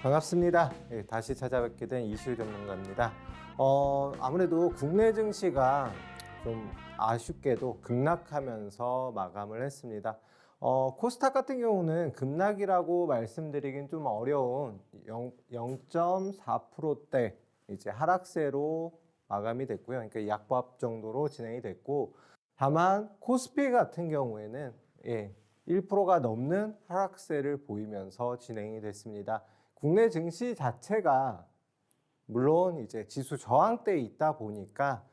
반갑습니다. 예, 다시 찾아뵙게 된 이슈 전문가입니다. 아무래도 국내 증시가 좀 아쉽게도 급락하면서 마감을 했습니다. 코스닥 같은 경우는 급락이라고 말씀드리긴 좀 어려운 0.4%대 이제 하락세로 마감이 됐고요. 그러니까 약밥 정도로 진행이 됐고, 다만 코스피 같은 경우에는 1%가 넘는 하락세를 보이면서 진행이 됐습니다. 국내 증시 자체가 물론 이제 지수 저항대에 있다 보니까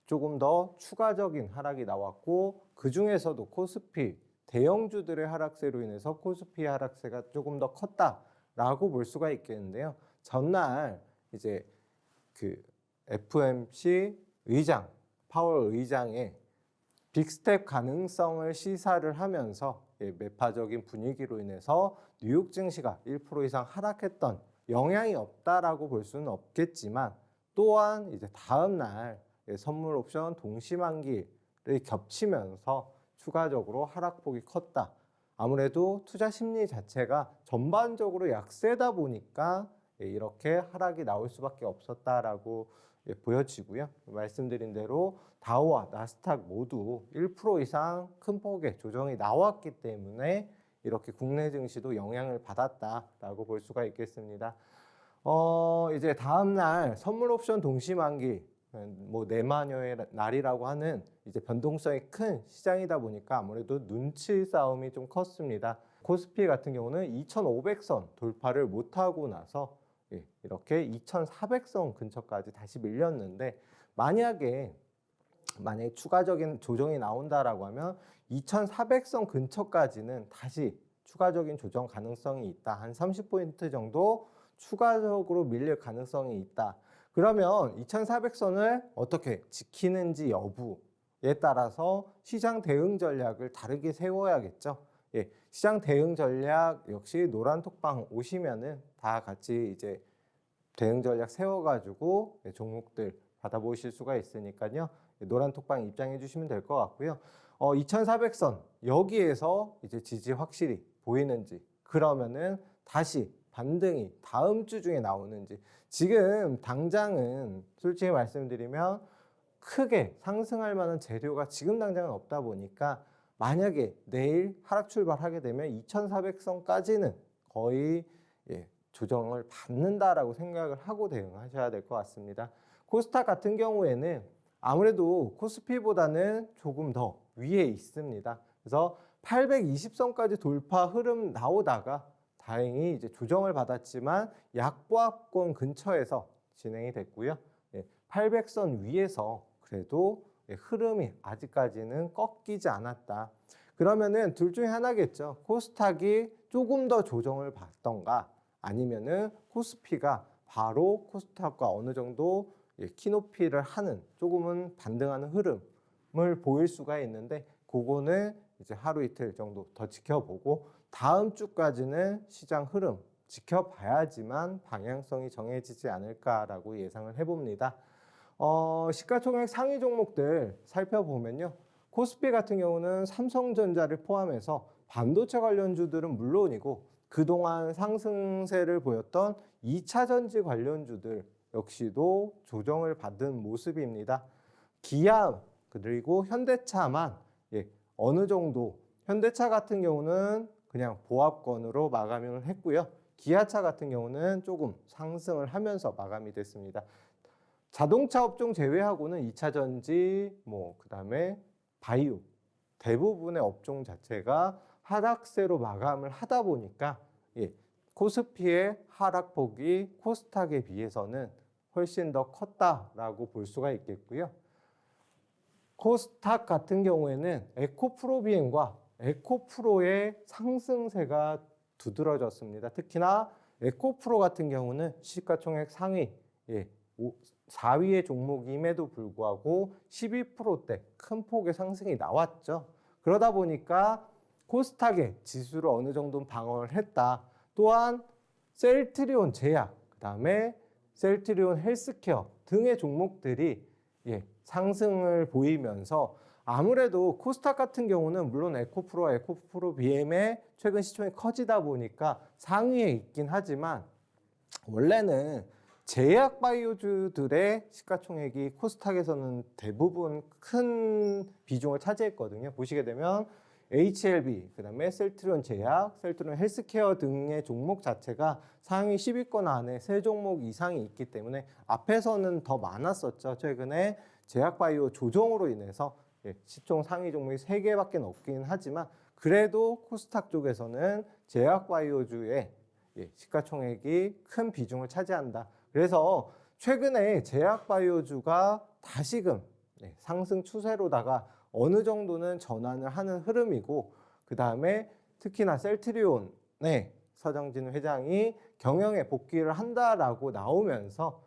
조금 더 추가적인 하락이 나왔고, 그 중에서도 코스피 대형주들의 하락세로 인해서 코스피 하락세가 조금 더 컸다라고 볼 수가 있겠는데요. 전날 이제 그 FOMC 의장 파월 의장의 빅스텝 가능성을 시사를 하면서 매파적인 분위기로 인해서 뉴욕 증시가 1% 이상 하락했던 영향이 없다라고 볼 수는 없겠지만, 또한 이제 다음 날 선물 옵션 동시만기를 겹치면서 추가적으로 하락폭이 컸다. 아무래도 투자 심리 자체가 전반적으로 약세다 보니까 이렇게 하락이 나올 수밖에 없었다라고 보여지고요. 말씀드린 대로 다우와 나스닥 모두 1% 이상 큰 폭의 조정이 나왔기 때문에 이렇게 국내 증시도 영향을 받았다라고 볼 수가 있겠습니다. 이제 다음 날 선물 옵션 동시만기, 뭐 내마녀의 날이라고 하는 이제 변동성이 큰 시장이다 보니까 아무래도 눈치 싸움이 좀 컸습니다. 코스피 같은 경우는 2,500선 돌파를 못하고 나서 이렇게 2,400선 근처까지 다시 밀렸는데, 만약에 추가적인 조정이 나온다라고 하면 2,400선 근처까지는 다시 추가적인 조정 가능성이 있다. 한 30포인트 정도 추가적으로 밀릴 가능성이 있다. 그러면 2,400선을 어떻게 지키는지 여부에 따라서 시장 대응 전략을 다르게 세워야겠죠. 시장 대응 전략 역시 노란톡방 오시면은 다 같이 이제 대응 전략 세워가지고 종목들 받아보실 수가 있으니까요. 노란톡방 입장해 주시면 될 것 같고요. 2,400선 여기에서 이제 지지 확실히 보이는지, 그러면은 다시 반등이 다음 주 중에 나오는지. 지금 당장은 솔직히 말씀드리면 크게 상승할 만한 재료가 지금 당장은 없다 보니까, 만약에 내일 하락 출발하게 되면 2,400선까지는 거의 조정을 받는다라고 생각을 하고 대응하셔야 될 것 같습니다. 코스닥 같은 경우에는 아무래도 코스피보다는 조금 더 위에 있습니다. 그래서 820선까지 돌파 흐름 나오다가 다행히 이제 조정을 받았지만 약보합권 근처에서 진행이 됐고요. 800선 위에서 그래도 흐름이 아직까지는 꺾이지 않았다. 그러면은 둘 중에 하나겠죠. 코스닥이 조금 더 조정을 받던가, 아니면은 코스피가 바로 코스닥과 어느 정도 키높이를 하는, 조금은 반등하는 흐름을 보일 수가 있는데, 그거는 이제 하루 이틀 정도 더 지켜보고 다음 주까지는 시장 흐름 지켜봐야지만 방향성이 정해지지 않을까라고 예상을 해봅니다. 시가총액 상위 종목들 살펴보면요. 코스피 같은 경우는 삼성전자를 포함해서 반도체 관련주들은 물론이고, 그동안 상승세를 보였던 2차전지 관련주들 역시도 조정을 받은 모습입니다. 기아 그리고 현대차만 어느 정도, 현대차 같은 경우는 그냥 보합권으로 마감을 했고요. 기아차 같은 경우는 조금 상승을 하면서 마감이 됐습니다. 자동차 업종 제외하고는 2차전지, 그다음에 바이오, 대부분의 업종 자체가 하락세로 마감을 하다 보니까 코스피의 하락폭이 코스닥에 비해서는 훨씬 더 컸다라고 볼 수가 있겠고요. 코스닥 같은 경우에는 에코프로비엠과 에코프로의 상승세가 두드러졌습니다. 특히나 에코프로 같은 경우는 시가총액 상위 4위의 종목임에도 불구하고 12%대 큰 폭의 상승이 나왔죠. 그러다 보니까 코스닥의 지수를 어느 정도 방어를 했다. 또한 셀트리온 제약, 그 다음에 셀트리온 헬스케어 등의 종목들이 상승을 보이면서, 아무래도 코스닥 같은 경우는 물론 에코프로와 에코프로 BM의 최근 시총이 커지다 보니까 상위에 있긴 하지만 원래는 제약 바이오주들의 시가총액이 코스닥에서는 대부분 큰 비중을 차지했거든요. 보시게 되면 HLB, 그다음에 셀트리온 제약, 셀트리온 헬스케어 등의 종목 자체가 상위 10위권 안에 3종목 이상이 있기 때문에 앞에서는 더 많았었죠. 최근에 제약 바이오 조정으로 인해서 시총 상위 종목이 3개밖에 없긴 하지만 그래도 코스닥 쪽에서는 제약 바이오주의 시가총액이 큰 비중을 차지한다. 그래서 최근에 제약 바이오주가 다시금 상승 추세로다가 어느 정도는 전환을 하는 흐름이고, 그 다음에 특히나 셀트리온의 서정진 회장이 경영에 복귀를 한다라고 나오면서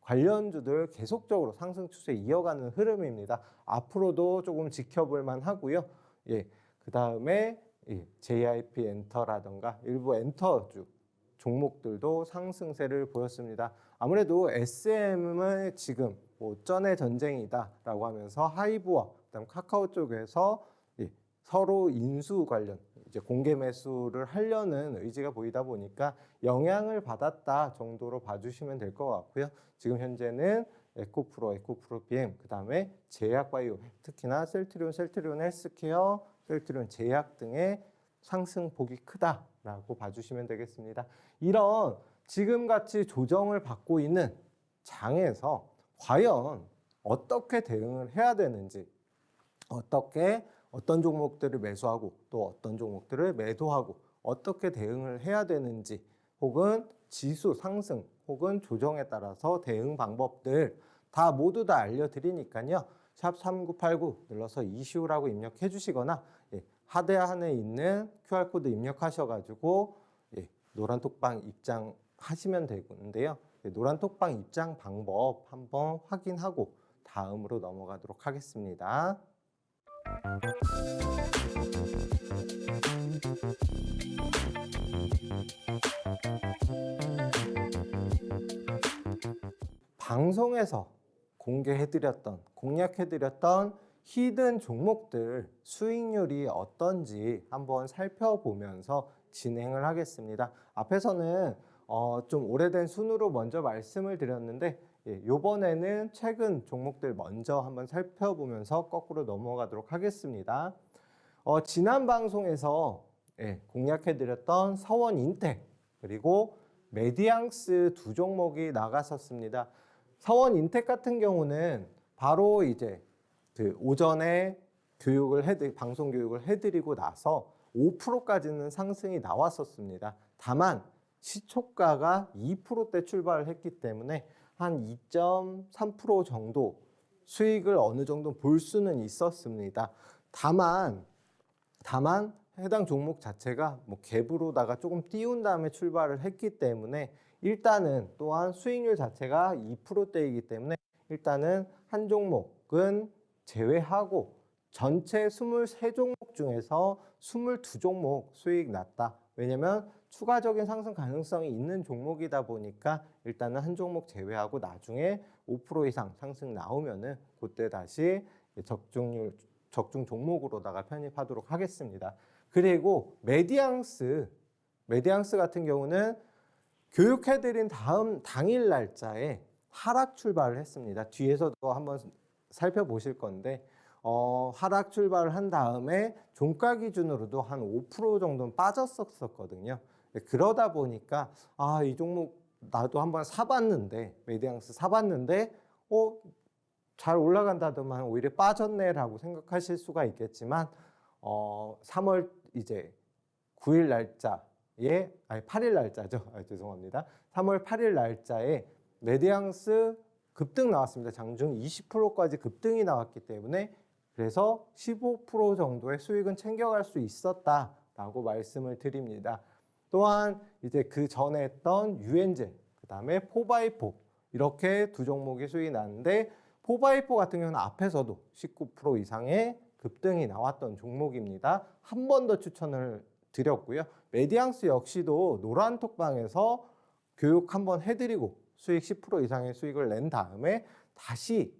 관련주들 계속적으로 상승 추세 이어가는 흐름입니다. 앞으로도 조금 지켜볼 만하고요. 그 다음에 JYP 엔터라던가 일부 엔터주 종목들도 상승세를 보였습니다. 아무래도 SM은 지금 전의 전쟁이다라고 하면서 하이브와 그다음 카카오 쪽에서 서로 인수 관련 이제 공개 매수를 하려는 의지가 보이다 보니까 영향을 받았다 정도로 봐주시면 될 것 같고요. 지금 현재는 에코프로 PM, 그 다음에 제약바이오, 특히나 셀트리온 헬스케어, 셀트리온 제약 등의 상승폭이 크다라고 봐주시면 되겠습니다. 이런 지금같이 조정을 받고 있는 장에서 과연 어떻게 대응을 해야 되는지, 어떤 종목들을 매수하고 또 어떤 종목들을 매도하고 어떻게 대응을 해야 되는지, 혹은 지수 상승 혹은 조정에 따라서 대응 방법들 모두 다 알려드리니까요. 샵 3989 눌러서 이슈라고 입력해 주시거나 하대한에 있는 QR코드 입력하셔가지고 노란톡방 입장하시면 되는데요. 노란톡방 입장 방법 한번 확인하고 다음으로 넘어가도록 하겠습니다. 방송에서 공략해드렸던 히든 종목들 수익률이 어떤지 한번 살펴보면서 진행을 하겠습니다. 앞에서는 좀 오래된 순으로 먼저 말씀을 드렸는데 이번에는 최근 종목들 먼저 한번 살펴보면서 거꾸로 넘어가도록 하겠습니다. 지난 방송에서 공략해드렸던 서원인텍 그리고 메디앙스 두 종목이 나갔었습니다. 서원인텍 같은 경우는 바로 이제 그 오전에 방송 교육을 해드리고 나서 5%까지는 상승이 나왔었습니다. 다만 시초가가 2%대 출발을 했기 때문에 한 2.3% 정도 수익을 어느 정도 볼 수는 있었습니다. 다만 해당 종목 자체가 갭으로다가 조금 띄운 다음에 출발을 했기 때문에 일단은 또한 수익률 자체가 2%대이기 때문에 일단은 한 종목은 제외하고 전체 23종목 중에서 22종목 수익 났다. 왜냐면 추가적인 상승 가능성이 있는 종목이다 보니까 일단은 한 종목 제외하고 나중에 5% 이상 상승 나오면은 그때 다시 적중 종목으로다가 편입하도록 하겠습니다. 그리고 메디앙스 같은 경우는 교육해드린 당일 날짜에 하락 출발을 했습니다. 뒤에서도 한번 살펴보실 건데 하락 출발을 한 다음에 종가 기준으로도 한 5% 정도는 빠졌었거든요. 그러다 보니까 이 종목 나도 한번 사봤는데 메디앙스 사봤는데 잘 올라간다더만 오히려 빠졌네라고 생각하실 수가 있겠지만 3월 이제 9일 날짜에 8일 날짜죠. 죄송합니다. 3월 8일 날짜에 메디앙스 급등 나왔습니다. 장중 20%까지 급등이 나왔기 때문에 그래서 15% 정도의 수익은 챙겨갈 수 있었다라고 말씀을 드립니다. 또한 이제 그 전에 했던 유엔제, 그 다음에 4x4 이렇게 두 종목이 수익이 났는데 4x4 같은 경우는 앞에서도 19% 이상의 급등이 나왔던 종목입니다. 한 번 더 추천을 드렸고요. 메디앙스 역시도 노란톡방에서 교육 한번 해드리고 수익 10% 이상의 수익을 낸 다음에 다시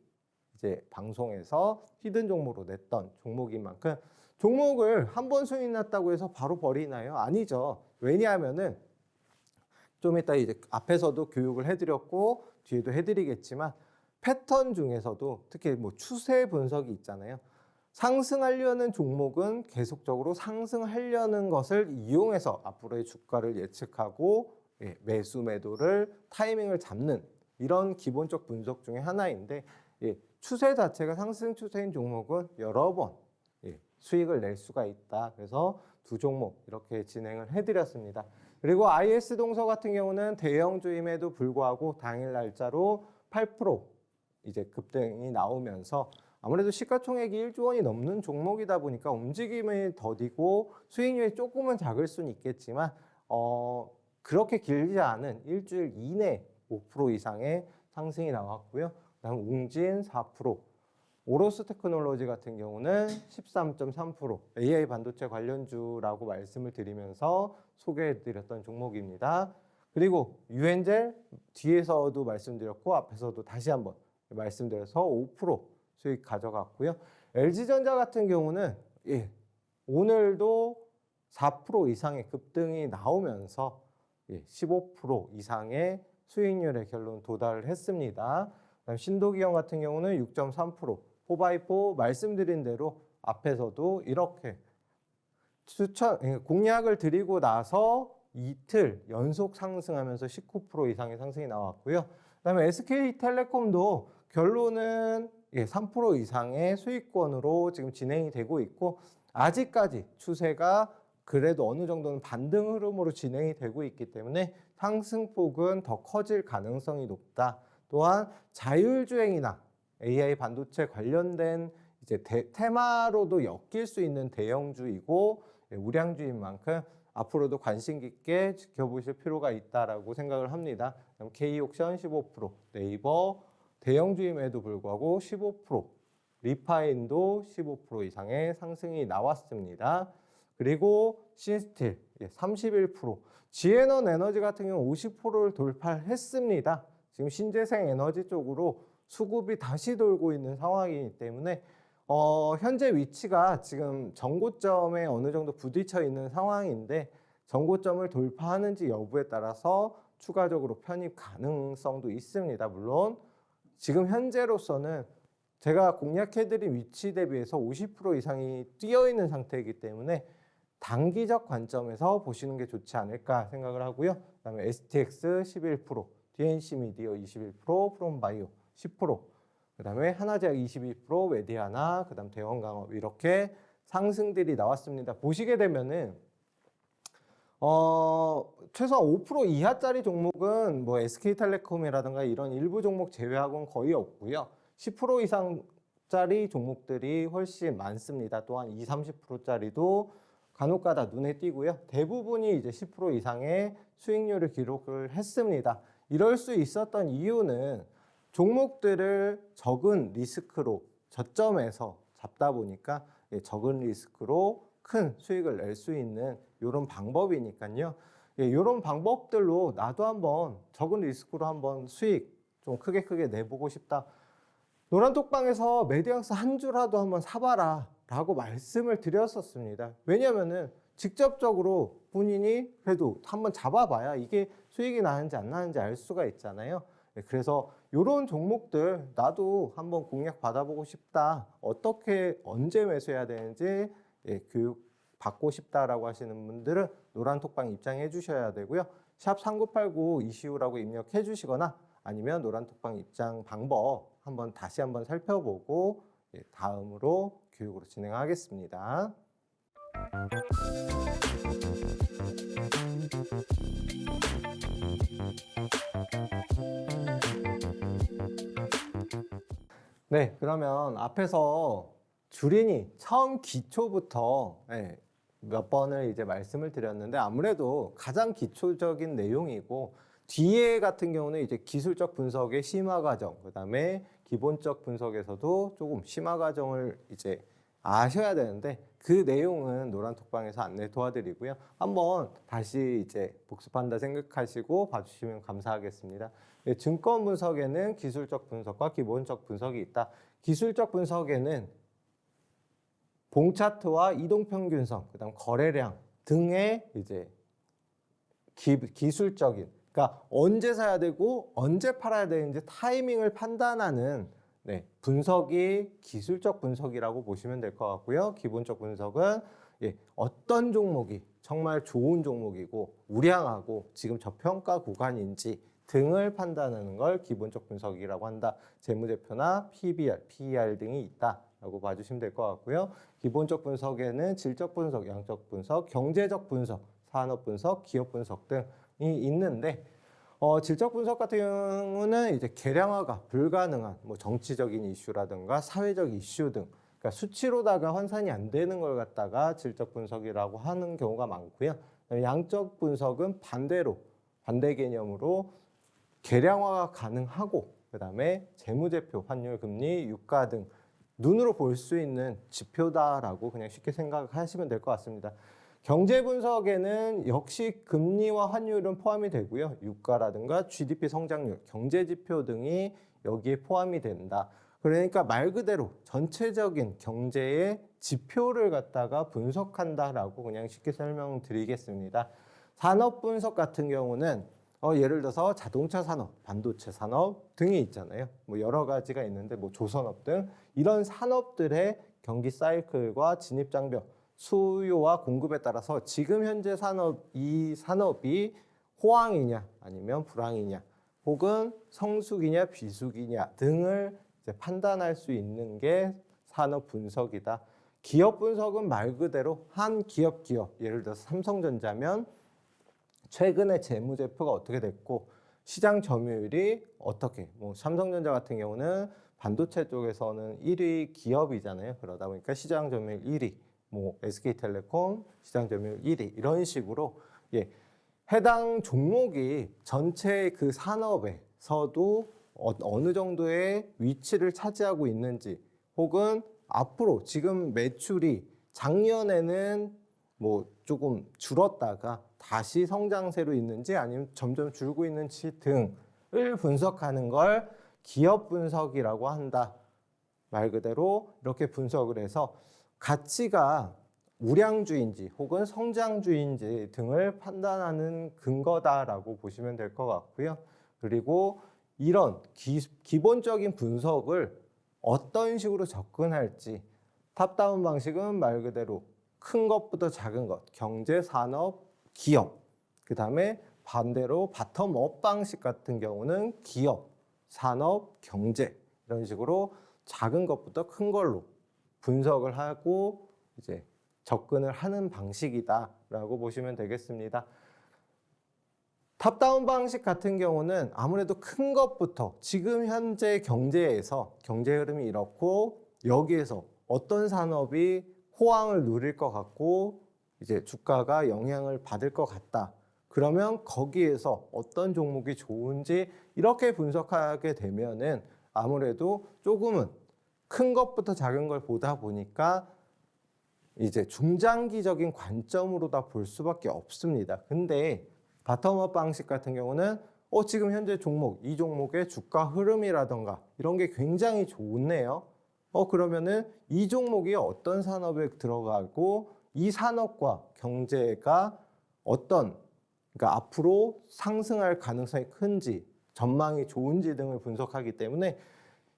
이제 방송에서 히든 종목으로 냈던 종목인 만큼 종목을 한 번 수익 났다고 해서 바로 버리나요? 아니죠. 왜냐하면은 좀 이따 이제 앞에서도 교육을 해드렸고 뒤에도 해드리겠지만 패턴 중에서도 특히 뭐 추세 분석이 있잖아요. 상승하려는 종목은 계속적으로 상승하려는 것을 이용해서 앞으로의 주가를 예측하고 매수 매도를 타이밍을 잡는 이런 기본적 분석 중에 하나인데 추세 자체가 상승 추세인 종목은 여러 번 수익을 낼 수가 있다. 그래서 두 종목 이렇게 진행을 해드렸습니다. 그리고 IS 동서 같은 경우는 대형주임에도 불구하고 당일 날짜로 8% 이제 급등이 나오면서 아무래도 시가총액이 1조 원이 넘는 종목이다 보니까 움직임이 더디고 수익률이 조금은 작을 수는 있겠지만 그렇게 길지 않은 일주일 이내 5% 이상의 상승이 나왔고요. 그다음 웅진 4%, 오로스 테크놀로지 같은 경우는 13.3% AI 반도체 관련주라고 말씀을 드리면서 소개해드렸던 종목입니다. 그리고 유엔젤 뒤에서도 말씀드렸고 앞에서도 다시 한번 말씀드려서 5% 수익 가져갔고요. LG전자 같은 경우는 오늘도 4% 이상의 급등이 나오면서 15% 이상의 수익률의 결론 도달을 했습니다. 신도기형 같은 경우는 6.3%, 4x4 말씀드린 대로 앞에서도 이렇게 공약을 드리고 나서 이틀 연속 상승하면서 19% 이상의 상승이 나왔고요. 그다음에 SK텔레콤도 결론은 3% 이상의 수익권으로 지금 진행이 되고 있고 아직까지 추세가 그래도 어느 정도는 반등 흐름으로 진행이 되고 있기 때문에 상승폭은 더 커질 가능성이 높다. 또한 자율주행이나 AI 반도체 관련된 이제 테마로도 엮일 수 있는 대형주이고 우량주인 만큼 앞으로도 관심 깊게 지켜보실 필요가 있다라고 생각을 합니다. K옥션 15%, 네이버 대형주임에도 불구하고 15%, 리파인도 15% 이상의 상승이 나왔습니다. 그리고 신스틸 31%, 지에넌 에너지 같은 경우 50%를 돌파했습니다. 지금 신재생 에너지 쪽으로 수급이 다시 돌고 있는 상황이기 때문에 현재 위치가 지금 전고점에 어느 정도 부딪혀 있는 상황인데 전고점을 돌파하는지 여부에 따라서 추가적으로 편입 가능성도 있습니다. 물론 지금 현재로서는 제가 공략해드린 위치 대비해서 50% 이상이 뛰어 있는 상태이기 때문에 단기적 관점에서 보시는 게 좋지 않을까 생각을 하고요. 그다음에 STX 11%, DNC 미디어 21%, 프롬바이오 10%, 그다음에 하나제약 22%, 메디아나, 그다음 대원강업 이렇게 상승들이 나왔습니다. 보시게 되면은 최소한 5% 이하짜리 종목은 뭐 SK텔레콤이라든가 이런 일부 종목 제외하고는 거의 없고요. 10% 이상짜리 종목들이 훨씬 많습니다. 또한 20, 30%짜리도 간혹가다 눈에 띄고요. 대부분이 이제 10% 이상의 수익률을 기록을 했습니다. 이럴 수 있었던 이유는 종목들을 적은 리스크로 저점에서 잡다 보니까 적은 리스크로 큰 수익을 낼 수 있는 이런 방법이니까요. 이런 방법들로 나도 한번 적은 리스크로 한번 수익 좀 크게 내보고 싶다. 노란톡방에서 메디앙스 한 주라도 한번 사봐라 라고 말씀을 드렸었습니다. 왜냐면은 직접적으로 본인이 그래도 한번 잡아봐야 이게 수익이 나는지 안 나는지 알 수가 있잖아요. 그래서 이런 종목들 나도 한번 공략 받아보고 싶다. 어떻게 언제 매수해야 되는지 교육 받고 싶다라고 하시는 분들은 노란톡방 입장해 주셔야 되고요. 샵 3989 이시우라고 입력해 주시거나 아니면 노란톡방 입장 방법 다시 한번 살펴보고 다음으로 교육으로 진행하겠습니다. 네, 그러면 앞에서 주린이 처음 기초부터 몇 번을 이제 말씀을 드렸는데 아무래도 가장 기초적인 내용이고 뒤에 같은 경우는 이제 기술적 분석의 심화 과정, 그다음에 기본적 분석에서도 조금 심화 과정을 이제 아셔야 되는데 그 내용은 노란톡방에서 안내 도와드리고요. 한번 다시 이제 복습한다 생각하시고 봐주시면 감사하겠습니다. 증권 분석에는 기술적 분석과 기본적 분석이 있다. 기술적 분석에는 봉차트와 이동평균선, 그다음 거래량 등의 이제 기술적인 그러니까 언제 사야 되고 언제 팔아야 되는지 타이밍을 판단하는 분석이 기술적 분석이라고 보시면 될 것 같고요. 기본적 분석은 어떤 종목이 정말 좋은 종목이고 우량하고 지금 저평가 구간인지 등을 판단하는 걸 기본적 분석이라고 한다. 재무제표나 PBR, PER 등이 있다라고 봐주시면 될 것 같고요. 기본적 분석에는 질적 분석, 양적 분석, 경제적 분석, 산업 분석, 기업 분석 등이 있는데 질적 분석 같은 경우는 이제 계량화가 불가능한 뭐 정치적인 이슈라든가 사회적 이슈 등 그러니까 수치로다가 환산이 안 되는 걸 갖다가 질적 분석이라고 하는 경우가 많고요. 양적 분석은 반대로 반대 개념으로 계량화가 가능하고 그다음에 재무제표, 환율, 금리, 유가 등 눈으로 볼 수 있는 지표다라고 그냥 쉽게 생각하시면 될 것 같습니다. 경제 분석에는 역시 금리와 환율은 포함이 되고요. 유가라든가 GDP 성장률, 경제 지표 등이 여기에 포함이 된다. 그러니까 말 그대로 전체적인 경제의 지표를 갖다가 분석한다라고 그냥 쉽게 설명드리겠습니다. 산업 분석 같은 경우는 예를 들어서 자동차 산업, 반도체 산업 등이 있잖아요. 뭐 여러 가지가 있는데 뭐 조선업 등 이런 산업들의 경기 사이클과 진입 장벽, 수요와 공급에 따라서 지금 현재 이 산업이 호황이냐 아니면 불황이냐 혹은 성수기냐 비수기냐 등을 이제 판단할 수 있는 게 산업 분석이다. 기업 분석은 말 그대로 한 기업, 예를 들어서 삼성전자면 최근에 재무제표가 어떻게 됐고 시장 점유율이 어떻게 뭐 삼성전자 같은 경우는 반도체 쪽에서는 1위 기업이잖아요. 그러다 보니까 시장 점유율 1위 뭐 SK텔레콤 시장 점유율 1위 이런 식으로 해당 종목이 전체 그 산업에서도 어느 정도의 위치를 차지하고 있는지 혹은 앞으로 지금 매출이 작년에는 뭐 조금 줄었다가 다시 성장세로 있는지 아니면 점점 줄고 있는지 등을 분석하는 걸 기업 분석이라고 한다. 말 그대로 이렇게 분석을 해서 가치가 우량주인지 혹은 성장주인지 등을 판단하는 근거다라고 보시면 될 것 같고요. 그리고 이런 기본적인 분석을 어떤 식으로 접근할지 탑다운 방식은 말 그대로 큰 것부터 작은 것, 경제, 산업, 기업. 그 다음에 반대로 바텀업 방식 같은 경우는 기업, 산업, 경제 이런 식으로 작은 것부터 큰 걸로 분석을 하고 이제 접근을 하는 방식이다라고 보시면 되겠습니다. 탑다운 방식 같은 경우는 아무래도 큰 것부터 지금 현재 경제에서 경제 흐름이 이렇고 여기에서 어떤 산업이 호황을 누릴 것 같고 이제 주가가 영향을 받을 것 같다. 그러면 거기에서 어떤 종목이 좋은지 이렇게 분석하게 되면은 아무래도 조금은 큰 것부터 작은 걸 보다 보니까 이제 중장기적인 관점으로 다 볼 수밖에 없습니다. 근데 바텀업 방식 같은 경우는 지금 현재 종목, 이 종목의 주가 흐름이라던가 이런 게 굉장히 좋네요. 그러면은 이 종목이 어떤 산업에 들어가고 이 산업과 경제가 그러니까 앞으로 상승할 가능성이 큰지 전망이 좋은지 등을 분석하기 때문에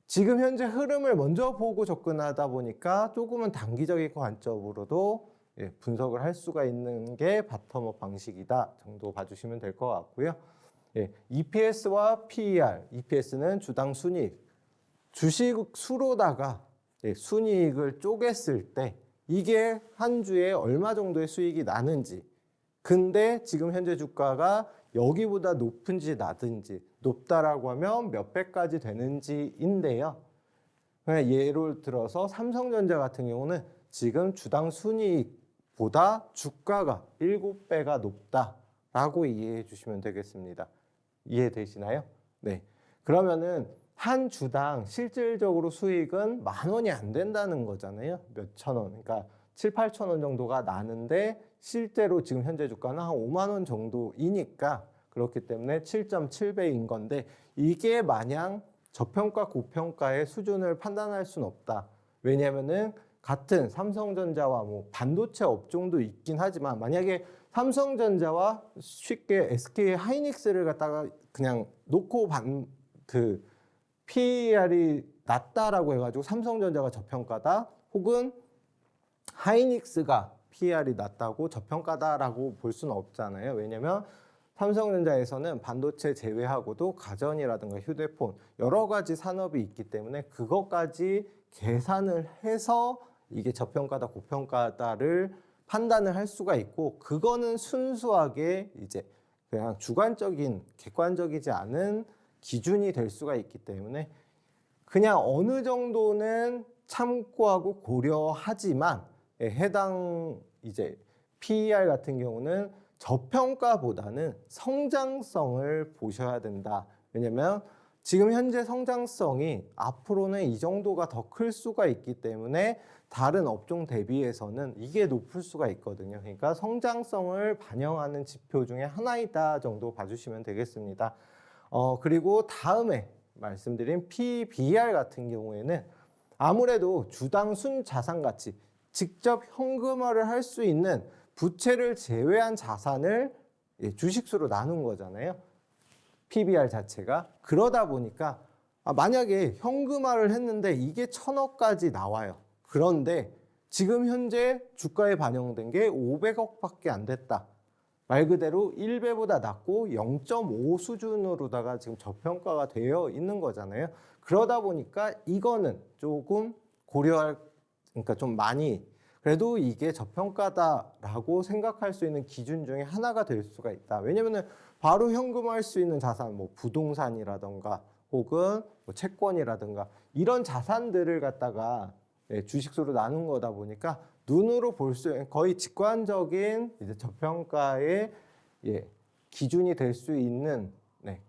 지금 현재 흐름을 먼저 보고 접근하다 보니까 조금은 단기적인 관점으로도 분석을 할 수가 있는 게 바텀업 방식이다 정도 봐주시면 될 것 같고요. EPS와 PER, EPS는 주당 순이익, 주식 수로다가 순이익을 쪼갰을 때 이게 한 주에 얼마 정도의 수익이 나는지 근데 지금 현재 주가가 여기보다 높은지 낮은지 높다라고 하면 몇 배까지 되는지인데요. 예를 들어서 삼성전자 같은 경우는 지금 주당 순이익보다 주가가 7배가 높다라고 이해해 주시면 되겠습니다. 이해되시나요? 네. 그러면은 한 주당 실질적으로 수익은 10,000원이 안 된다는 거잖아요. 몇천 원. 그러니까 7, 8천 원 정도가 나는데 실제로 지금 현재 주가는 한 5만 원 정도이니까 그렇기 때문에 7.7배인 건데 이게 마냥 저평가 고평가의 수준을 판단할 수는 없다. 왜냐하면은 같은 삼성전자와 뭐 반도체 업종도 있긴 하지만 만약에 삼성전자와 쉽게 SK 하이닉스를 갖다가 그냥 놓고 그 PER이 낮다라고 해가지고 삼성전자가 저평가다, 혹은 하이닉스가 PER이 낮다고 저평가다라고 볼 수는 없잖아요. 왜냐면 삼성전자에서는 반도체 제외하고도 가전이라든가 휴대폰 여러 가지 산업이 있기 때문에 그것까지 계산을 해서 이게 저평가다 고평가다를 판단을 할 수가 있고, 그거는 순수하게 이제 그냥 주관적인 객관적이지 않은 기준이 될 수가 있기 때문에 그냥 어느 정도는 참고하고 고려하지만 해당 이제 PER 같은 경우는 저평가보다는 성장성을 보셔야 된다. 왜냐면 지금 현재 성장성이 앞으로는 이 정도가 더 클 수가 있기 때문에 다른 업종 대비해서는 이게 높을 수가 있거든요. 그러니까 성장성을 반영하는 지표 중에 하나이다 정도 봐주시면 되겠습니다. 그리고 다음에 말씀드린 PBR 같은 경우에는 아무래도 주당 순자산 가치, 직접 현금화를 할 수 있는 부채를 제외한 자산을 주식수로 나눈 거잖아요. PBR 자체가. 그러다 보니까 만약에 현금화를 했는데 이게 1,000억까지 나와요. 그런데 지금 현재 주가에 반영된 게 500억밖에 안 됐다. 말 그대로 1배보다 낮고 0.5 수준으로다가 지금 저평가가 되어 있는 거잖아요. 그러다 보니까 이거는 조금 그러니까 좀 많이, 그래도 이게 저평가다라고 생각할 수 있는 기준 중에 하나가 될 수가 있다. 왜냐면은 바로 현금화할 수 있는 자산, 뭐 부동산이라던가 혹은 뭐 채권이라든가 이런 자산들을 갖다가 주식수로 나눈 거다 보니까 눈으로 볼 수 있는 거의 직관적인 이제 저평가의 기준이 될 수 있는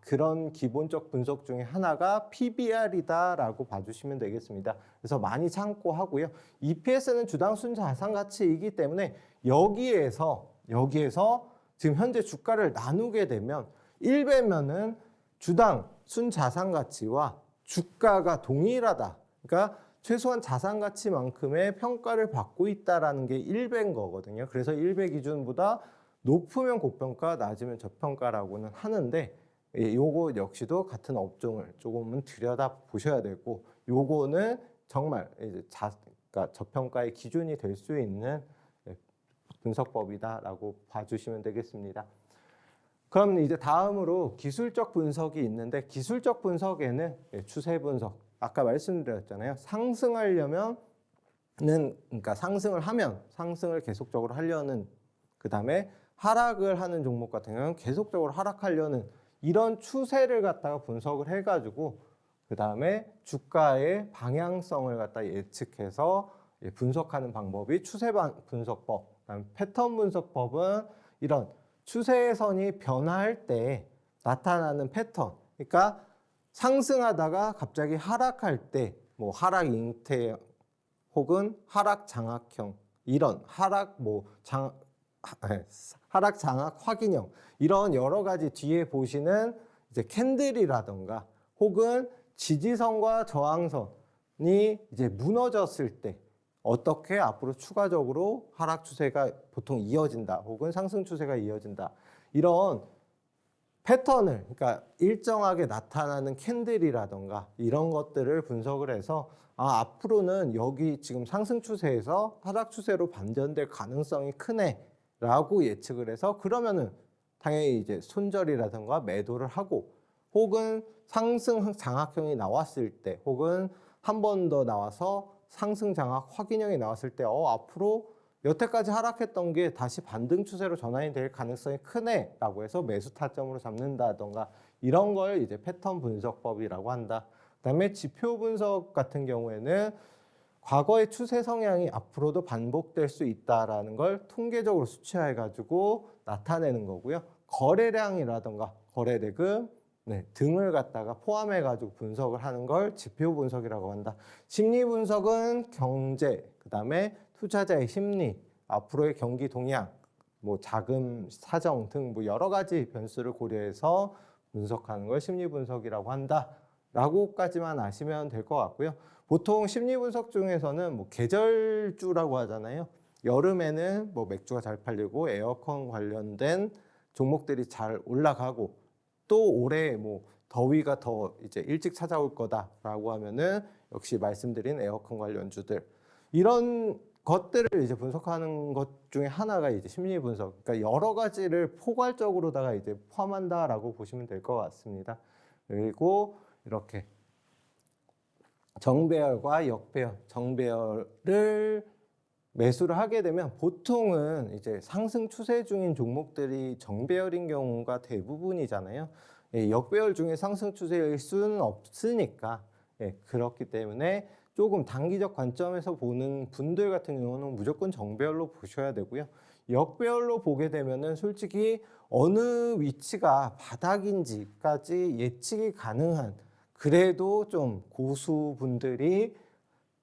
그런 기본적 분석 중에 하나가 PBR이다라고 봐주시면 되겠습니다. 그래서 많이 참고하고요. EPS는 주당 순자산 가치이기 때문에 여기에서 지금 현재 주가를 나누게 되면 1배면은 주당 순자산 가치와 주가가 동일하다. 그러니까 최소한 자산 가치만큼의 평가를 받고 있다라는 게 1배인 거거든요. 그래서 1배 기준보다 높으면 고평가, 낮으면 저평가라고는 하는데 요거 역시도 같은 업종을 조금은 들여다 보셔야 되고, 요거는 정말 이제 그러니까 저평가의 기준이 될 수 있는 분석법이다라고 봐주시면 되겠습니다. 그럼 이제 다음으로 기술적 분석이 있는데, 기술적 분석에는 추세 분석, 아까 말씀드렸잖아요. 상승하려면은, 그러니까 상승을 하면 상승을 계속적으로 하려는, 그 다음에 하락을 하는 종목 같은 경우는 계속적으로 하락하려는 이런 추세를 갖다가 분석을 해가지고 그 다음에 주가의 방향성을 갖다 예측해서 분석하는 방법이 추세 분석법. 그다음에 패턴 분석법은 이런 추세선이 변화할 때 나타나는 패턴. 그러니까 상승하다가 갑자기 하락할 때 뭐 하락 잉태 혹은 하락 장악형, 이런 하락 장악 확인형, 이런 여러 가지 뒤에 보시는 이제 캔들이라던가 혹은 지지선과 저항선이 이제 무너졌을 때 어떻게 앞으로 추가적으로 하락 추세가 보통 이어진다 혹은 상승 추세가 이어진다, 이런 패턴을, 그러니까 일정하게 나타나는 캔들이라던가 이런 것들을 분석을 해서 앞으로는 여기 지금 상승 추세에서 하락 추세로 반전될 가능성이 크네 라고 예측을 해서, 그러면은 당연히 이제 손절이라든가 매도를 하고, 혹은 상승 장악형이 나왔을 때 혹은 한 번 더 나와서 상승 장악 확인형이 나왔을 때 앞으로 여태까지 하락했던 게 다시 반등 추세로 전환이 될 가능성이 크네 라고 해서 매수 타점으로 잡는다던가, 이런 걸 이제 패턴 분석법이라고 한다. 그다음에 지표 분석 같은 경우에는 과거의 추세 성향이 앞으로도 반복될 수 있다라는 걸 통계적으로 수치해가지고 나타내는 거고요. 거래량이라던가 거래대금 등을 갖다가 포함해가지고 분석을 하는 걸 지표 분석이라고 한다. 심리 분석은 경제, 그 다음에 투자자의 심리, 앞으로의 경기 동향, 뭐 자금 사정 등 뭐 여러 가지 변수를 고려해서 분석하는 걸 심리 분석이라고 한다라고까지만 아시면 될 것 같고요. 보통 심리 분석 중에서는 뭐 계절주라고 하잖아요. 여름에는 뭐 맥주가 잘 팔리고 에어컨 관련된 종목들이 잘 올라가고 또 올해 뭐 더위가 더 이제 일찍 찾아올 거다라고 하면은 역시 말씀드린 에어컨 관련주들 이런 것들을 이제 분석하는 것 중에 하나가 이제 심리 분석. 그러니까 여러 가지를 포괄적으로다가 이제 포함한다라고 보시면 될 것 같습니다. 그리고 이렇게 정배열과 역배열, 정배열을 매수를 하게 되면 보통은 이제 상승 추세 중인 종목들이 정배열인 경우가 대부분이잖아요. 예, 역배열 중에 상승 추세일 수는 없으니까 예, 그렇기 때문에 조금 단기적 관점에서 보는 분들 같은 경우는 무조건 정배열로 보셔야 되고요. 역배열로 보게 되면은 솔직히 어느 위치가 바닥인지까지 예측이 가능한 그래도 좀 고수분들이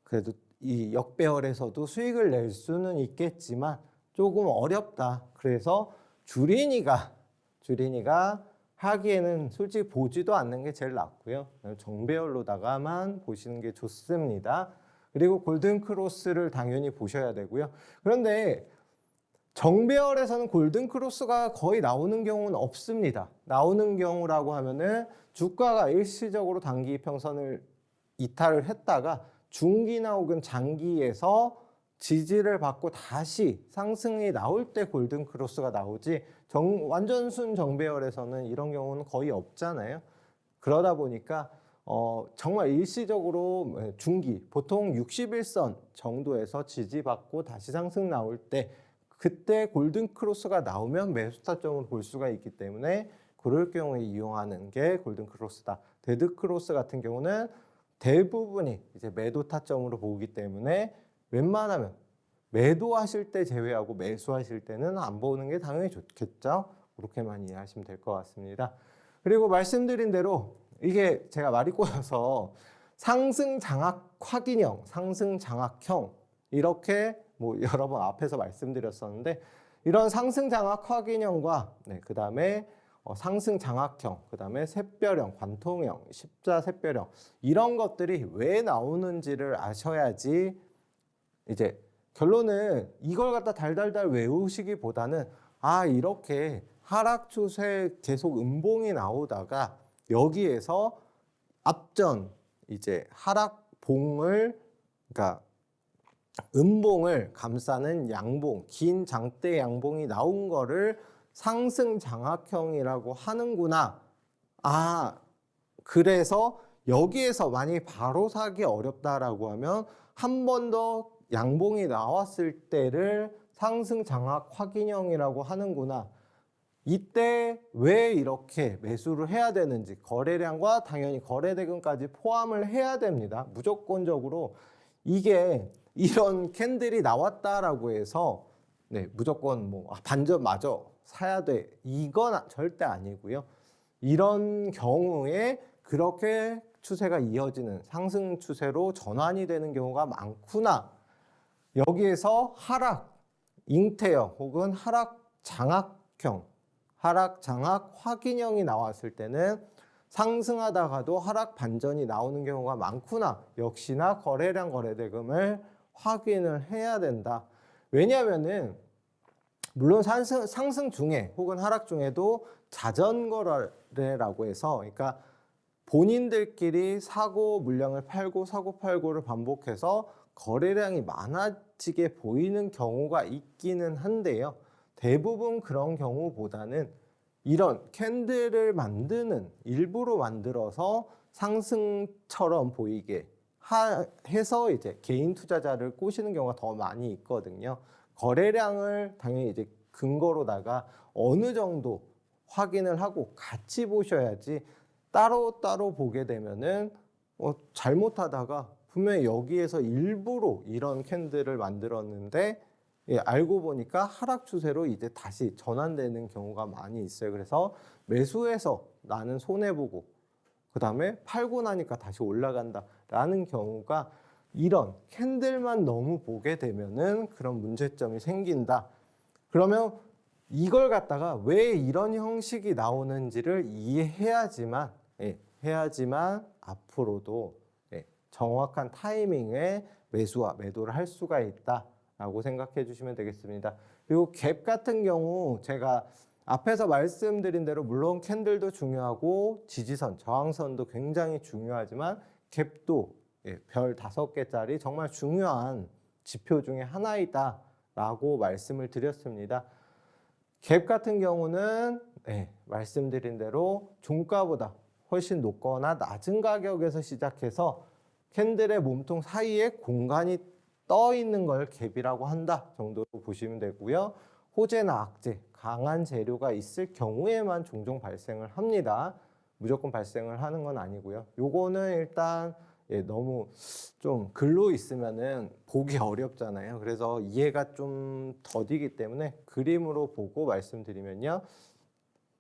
그래도 이 역배열에서도 수익을 낼 수는 있겠지만 조금 어렵다. 그래서 주린이가 하기에는 솔직히 보지도 않는 게 제일 낫고요. 정배열로다가만 보시는 게 좋습니다. 그리고 골든크로스를 당연히 보셔야 되고요. 그런데 정배열에서는 골든크로스가 거의 나오는 경우는 없습니다. 나오는 경우라고 하면은 주가가 일시적으로 단기 이평선을 이탈을 했다가 중기나 혹은 장기에서 지지를 받고 다시 상승이 나올 때 골든크로스가 나오지 완전 순 정배열에서는 이런 경우는 거의 없잖아요. 그러다 보니까 정말 일시적으로 중기 보통 61선 정도에서 지지받고 다시 상승 나올 때 그때 골든크로스가 나오면 매수 타점으로 볼 수가 있기 때문에 그럴 경우에 이용하는 게 골든크로스다. 데드크로스 같은 경우는 대부분이 이제 매도 타점으로 보기 때문에 웬만하면 매도하실 때 제외하고 매수하실 때는 안 보는 게 당연히 좋겠죠. 그렇게만 이해하시면 될 것 같습니다. 그리고 말씀드린 대로 이게 제가 말이 꼬여서 상승 장악 확인형, 상승 장악형 이렇게 뭐 여러 번 앞에서 말씀드렸었는데 이런 상승 장악 확인형과 그 다음에 상승 장악형, 그 다음에 샛별형, 관통형, 십자 샛별형 이런 것들이 왜 나오는지를 아셔야지 이제 결론은 이걸 갖다 달달달 외우시기보다는 이렇게 하락 추세 계속 음봉이 나오다가 여기에서 앞전 이제 하락봉을 그러니까 음봉을 감싸는 양봉, 긴 장대 양봉이 나온 거를 상승 장악형이라고 하는구나. 그래서 여기에서 만약에 바로 사기 어렵다라고 하면 한 번 더 양봉이 나왔을 때를 상승 장악 확인형이라고 하는구나. 이때 왜 이렇게 매수를 해야 되는지 거래량과 당연히 거래대금까지 포함을 해야 됩니다. 무조건적으로 이게 이런 캔들이 나왔다라고 해서 무조건 뭐 반전 맞아 사야 돼 이건 절대 아니고요. 이런 경우에 그렇게 추세가 이어지는 상승 추세로 전환이 되는 경우가 많구나. 여기에서 하락 잉태형 혹은 하락 장악형, 하락 장악 확인형이 나왔을 때는 상승하다가도 하락 반전이 나오는 경우가 많구나. 역시나 거래량 거래대금을 확인을 해야 된다. 왜냐하면은 물론 상승 중에 혹은 하락 중에도 자전거래라고 해서 그러니까 본인들끼리 사고 물량을 팔고 사고 팔고를 반복해서 거래량이 많아지게 보이는 경우가 있기는 한데요. 대부분 그런 경우보다는 이런 캔들을 만드는 일부러 만들어서 상승처럼 보이게 해서 이제 개인 투자자를 꼬시는 경우가 더 많이 있거든요. 거래량을 당연히 이제 근거로다가 어느 정도 확인을 하고 같이 보셔야지 따로따로 보게 되면은 잘못하다가 분명히 여기에서 일부러 이런 캔들을 만들었는데 알고 보니까 하락 추세로 이제 다시 전환되는 경우가 많이 있어요. 그래서 매수해서 나는 손해보고 그 다음에 팔고 나니까 다시 올라간다라는 경우가 이런 캔들만 너무 보게 되면은 그런 문제점이 생긴다. 그러면 이걸 갖다가 왜 이런 형식이 나오는지를 이해해야지만 앞으로도 정확한 타이밍에 매수와 매도를 할 수가 있다. 라고 생각해 주시면 되겠습니다. 그리고 갭 같은 경우 제가 앞에서 말씀드린 대로 물론 캔들도 중요하고 지지선, 저항선도 굉장히 중요하지만 갭도 별 5개짜리 정말 중요한 지표 중에 하나이다 라고 말씀을 드렸습니다. 갭 같은 경우는 말씀드린 대로 종가보다 훨씬 높거나 낮은 가격에서 시작해서 캔들의 몸통 사이에 공간이 떠 있는 걸 갭이라고 한다 정도로 보시면 되고요. 호재나 악재, 강한 재료가 있을 경우에만 종종 발생을 합니다. 무조건 발생을 하는 건 아니고요. 요거는 일단 너무 좀 글로 있으면은 보기 어렵잖아요. 그래서 이해가 좀 더디기 때문에 그림으로 보고 말씀드리면요.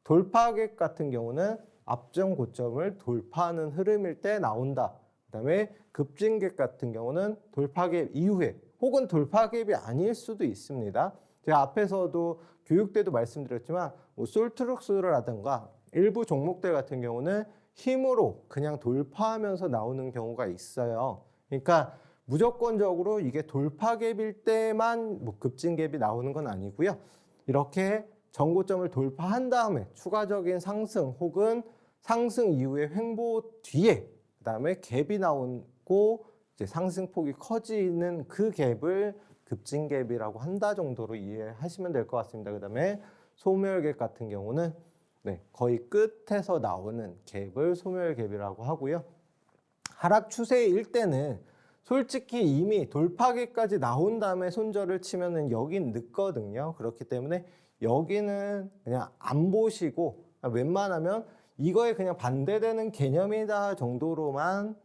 돌파갭 같은 경우는 앞전 고점을 돌파하는 흐름일 때 나온다. 그다음에 급진갭 같은 경우는 돌파갭 이후에 혹은 돌파갭이 아닐 수도 있습니다. 제가 앞에서도 교육 때도 말씀드렸지만 솔트룩스라든가 일부 종목들 같은 경우는 힘으로 그냥 돌파하면서 나오는 경우가 있어요. 그러니까 무조건적으로 이게 돌파갭일 때만 급진갭이 나오는 건 아니고요. 이렇게 전고점을 돌파한 다음에 추가적인 상승 혹은 상승 이후의 횡보 뒤에 그다음에 갭이 나오고 이제 상승폭이 커지는 그 갭을 급진갭이라고 한다 정도로 이해하시면 될 것 같습니다. 그다음에 소멸갭 같은 경우는 거의 끝에서 나오는 갭을 소멸갭이라고 하고요. 하락 추세일 때는 솔직히 이미 돌파갭까지 나온 다음에 손절을 치면은 여긴 늦거든요. 그렇기 때문에 여기는 그냥 안 보시고 웬만하면 이거에 그냥 반대되는 개념이다 정도로만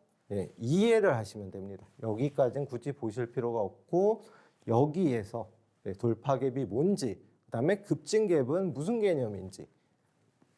이해를 하시면 됩니다. 여기까지는 굳이 보실 필요가 없고 여기에서 돌파갭이 뭔지 그다음에 급진갭은 무슨 개념인지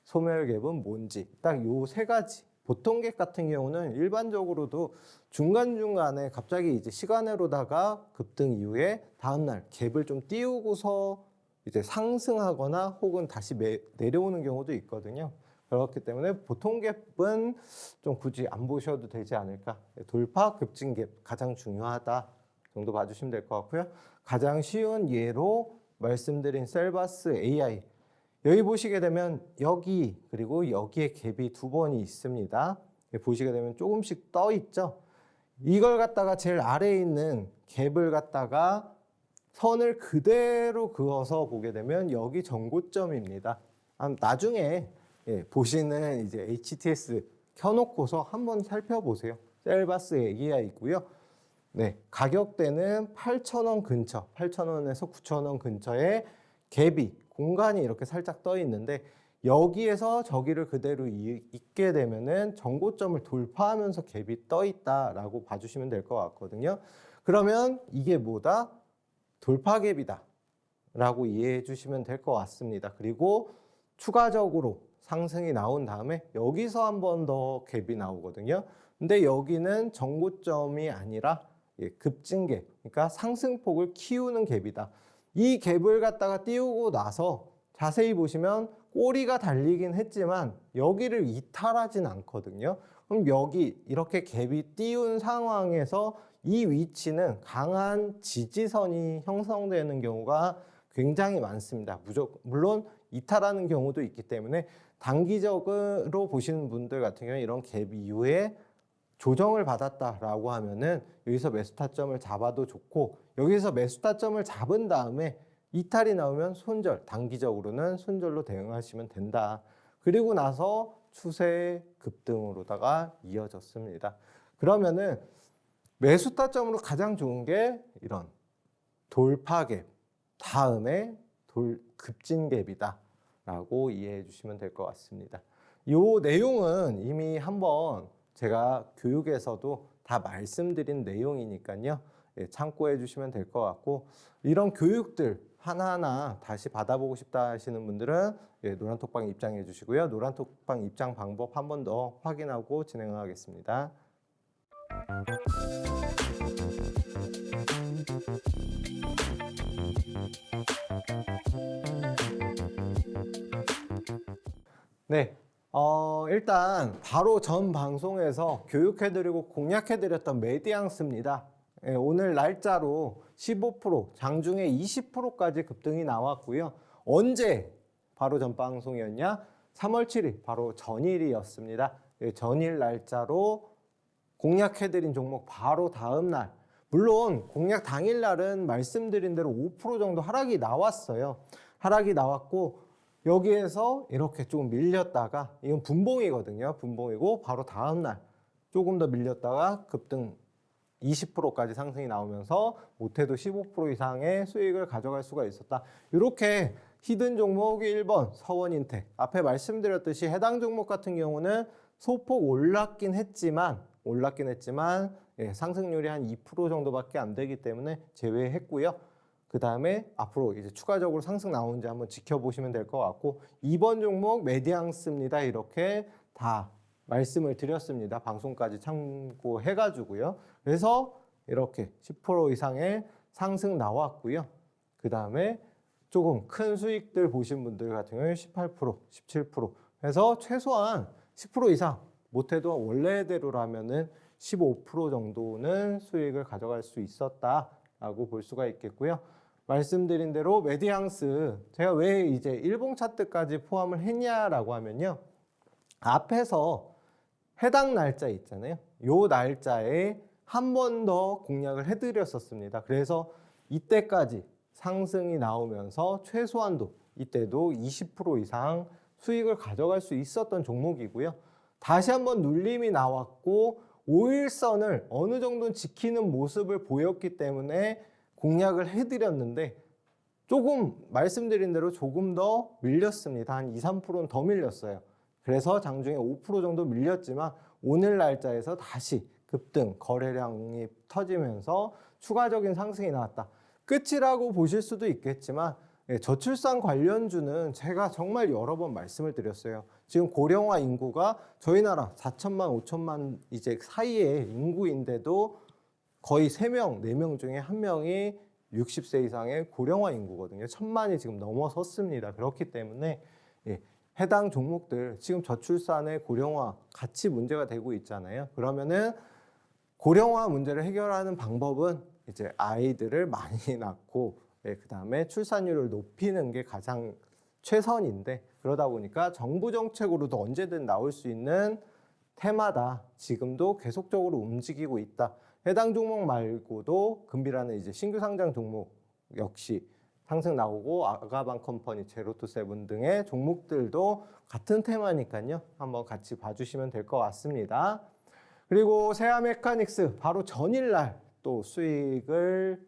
소멸갭은 뭔지 딱 요 세 가지. 보통갭 같은 경우는 일반적으로도 중간중간에 갑자기 이제 시간으로다가 급등 이후에 다음날 갭을 좀 띄우고서 이제 상승하거나 혹은 다시 내려오는 경우도 있거든요. 그렇기 때문에 보통갭은 좀 굳이 안 보셔도 되지 않을까. 돌파, 급진갭 가장 중요하다 정도 봐주시면 될 것 같고요. 가장 쉬운 예로 말씀드린 셀바스 AI 여기 보시게 되면 여기 그리고 여기에 갭이 2번이 있습니다. 보시게 되면 조금씩 떠 있죠. 이걸 갖다가 제일 아래에 있는 갭을 갖다가 선을 그대로 그어서 보게 되면 여기 전고점입니다. 나중에 보시는 이제 HTS 켜놓고서 한번 살펴보세요. 셀바스 AI이고요. 가격대는 8,000원 근처, 8,000원에서 9,000원 근처에 갭이 공간이 이렇게 살짝 떠 있는데 여기에서 저기를 그대로 있게 되면은 전고점을 돌파하면서 갭이 떠 있다라고 봐주시면 될 것 같거든요. 그러면 이게 뭐다? 돌파갭이다 라고 이해해 주시면 될 것 같습니다. 그리고 추가적으로 상승이 나온 다음에 여기서 한 번 더 갭이 나오거든요. 근데 여기는 전고점이 아니라 급진갭, 그러니까 상승폭을 키우는 갭이다. 이 갭을 갖다가 띄우고 나서 자세히 보시면 꼬리가 달리긴 했지만 여기를 이탈하진 않거든요. 그럼 여기 이렇게 갭이 띄운 상황에서 이 위치는 강한 지지선이 형성되는 경우가 굉장히 많습니다. 물론 이탈하는 경우도 있기 때문에 단기적으로 보시는 분들 같은 경우는 이런 갭 이후에 조정을 받았다라고 하면은 여기서 매수 타점을 잡아도 좋고 여기서 매수 타점을 잡은 다음에 이탈이 나오면 손절, 단기적으로는 손절로 대응하시면 된다. 그리고 나서 추세 급등으로다가 이어졌습니다. 그러면은 매수 타점으로 가장 좋은 게 이런 돌파갭, 다음에 급진갭이다 라고 이해해 주시면 될 것 같습니다. 이 내용은 이미 한번 제가 교육에서도 다 말씀드린 내용이니까요. 참고해 주시면 될 것 같고 이런 교육들 하나하나 다시 받아보고 싶다 하시는 분들은 노란톡방 입장해 주시고요. 노란톡방 입장 방법 한 번 더 확인하고 진행하겠습니다. 네. 일단 바로 전 방송에서 교육해드리고 공략해드렸던 메디앙스입니다. 예, 오늘 날짜로 15%, 장중에 20%까지 급등이 나왔고요. 언제 바로 전 방송이었냐? 3월 7일 바로 전일이었습니다. 예, 전일 날짜로 공략해드린 종목 바로 다음 날, 물론 공략 당일 날은 말씀드린 대로 5% 정도 하락이 나왔어요. 하락이 나왔고 여기에서 이렇게 조금 밀렸다가, 이건 분봉이거든요. 분봉이고 바로 다음 날 조금 더 밀렸다가 급등 20%까지 상승이 나오면서 못해도 15% 이상의 수익을 가져갈 수가 있었다. 이렇게 히든 종목이 1번 서원인텍, 앞에 말씀드렸듯이 해당 종목 같은 경우는 소폭 올랐긴 했지만 예, 상승률이 한 2% 정도밖에 안 되기 때문에 제외했고요. 그 다음에 앞으로 이제 추가적으로 상승 나오는지 한번 지켜보시면 될 것 같고, 2번 종목 메디앙스입니다. 이렇게 다 말씀을 드렸습니다. 방송까지 참고해가지고요. 그래서 이렇게 10% 이상의 상승 나왔고요. 그 다음에 조금 큰 수익들 보신 분들 같은 경우에 18%, 17%. 그래서 최소한 10% 이상, 못해도 원래대로라면은 15% 정도는 수익을 가져갈 수 있었다라고 볼 수가 있겠고요. 말씀드린 대로 메디앙스, 제가 왜 이제 일봉 차트까지 포함을 했냐라고 하면요. 앞에서 해당 날짜 있잖아요. 요 날짜에 한 번 더 공략을 해드렸었습니다. 그래서 이때까지 상승이 나오면서 최소한도 이때도 20% 이상 수익을 가져갈 수 있었던 종목이고요. 다시 한번 눌림이 나왔고 5일선을 어느 정도는 지키는 모습을 보였기 때문에 공략을 해드렸는데, 조금 말씀드린 대로 조금 더 밀렸습니다. 한 2, 3%는 더 밀렸어요. 그래서 장중에 5% 정도 밀렸지만 오늘 날짜에서 다시 급등, 거래량이 터지면서 추가적인 상승이 나왔다. 끝이라고 보실 수도 있겠지만 저출산 관련주는 제가 정말 여러 번 말씀을 드렸어요. 지금 고령화 인구가 저희 나라 4천만, 5천만 이제 사이의 인구인데도 거의 3명, 4명 중에 1명이 60세 이상의 고령화 인구거든요. 1,000만이 지금 넘어섰습니다. 그렇기 때문에 해당 종목들 지금 저출산의 고령화 같이 문제가 되고 있잖아요. 그러면은 고령화 문제를 해결하는 방법은 이제 아이들을 많이 낳고 그 다음에 출산율을 높이는 게 가장 최선인데, 그러다 보니까 정부 정책으로도 언제든 나올 수 있는 테마다 지금도 계속적으로 움직이고 있다. 해당 종목 말고도 금비라는 이제 신규 상장 종목 역시 상승 나오고, 아가방 컴퍼니, 제로투세븐 등의 종목들도 같은 테마니까요. 한번 같이 봐주시면 될 것 같습니다. 그리고 세아 메카닉스 바로 전일날 또 수익을